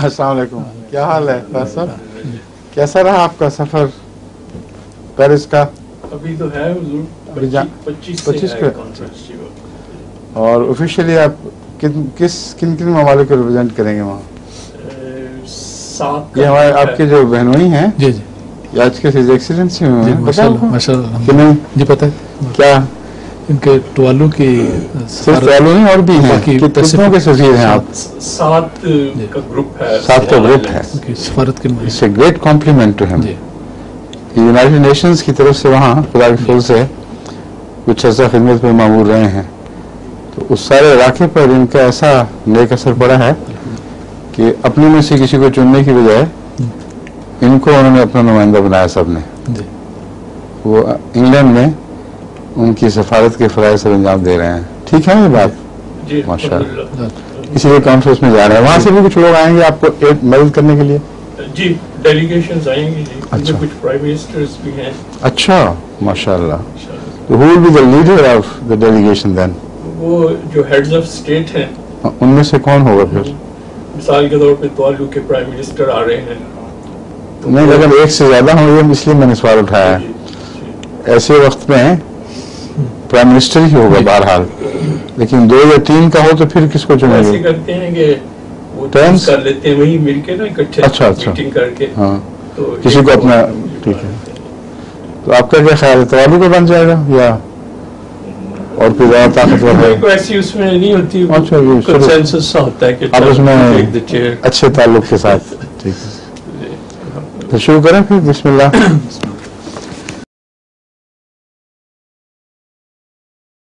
السلام علیکم. کیا حال ہے فیض صاحب؟ کیسا رہا آپ کا سفر پیرس کا؟ ابھی تو ہے حضور 25 کا. اور آفیشیلی آپ کن ممالک کو ریپرزینٹ کریں گے وہاں؟ 7. یہ ہمارے آپ کے جو بہنوئی ہیں جی جی یہ آج کے ایکسیڈنٹ سے ہوئے ہیں ماشاء اللہ کہ نہیں؟ جی پتہ ہے کیا ان کے ٹوالوں کی صرف ٹوالوں نہیں اور بھی ہیں؟ کتنوں کے سفیر ہیں آپ؟ 7 کا گروپ ہے. 7 کا گروپ ہے. سفارت کے it's a great compliment to ہم. یونائٹڈ نیشنز کی طرف سے وہاں خدا کے فضل سے کچھ عرصہ خدمت میں معمور رہے ہیں تو اس سارے علاقے پر ان کا ایسا نیک اثر پڑا ہے کہ اپنے میں سے کسی کو چننے کی بجائے ان کو انہوں نے اپنا نمائندہ بنایا. سب نے وہ انگلینڈ میں ان کی سفارت کے فرائض سر انجام دے رہے ہیں. ٹھیک ہے یہ بات؟ ماشاء اللہ. اسی لیے کانفرنس میں جا رہے ہیں. وہاں سے بھی کچھ لوگ آئیں گے آپ کو مدد کرنے کے لیے؟ جی ڈیلیگیشنز آئیں گی جی. اچھا کچھ پرائم منسٹرز بھی ہیں. اچھا ماشاء اللہ. Who will be the leader of the delegation then? وہ جو ہیڈز آف اسٹیٹ ہیں ان میں سے کون ہوگا پھر؟ مثال کے طور پہ توالو کے پرائم منسٹر آ رہے ہیں. نہیں لیکن ایک سے زیادہ ہوں گے اس لیے میں نے سوال اٹھایا ہے. ایسے وقت میں پرائم منسٹر ہی ہوگا بہرحال لیکن 2 یا 3 کا ہو تو پھر کس کو چنیں گے؟ ایسے کرتے ہیں کہ وہ ٹرمز کر لیتے ہیں وہیں مل کے نا اکٹھے میٹنگ کر کے. ہاں کسی کو اپنا. ٹھیک ہے تو آپ کا کیا خیال ہے توالو کو بن جائے گا یا اور کوئی زیادہ طاقتور ہے؟ ایسی اس میں نہیں ہوتی. اچھا کنسنسس ہوتا ہے کہ آپ اس میں اچھے تعلق کے ساتھ. ٹھیک ہے تو شروع کریں پھر. بسم اللہ.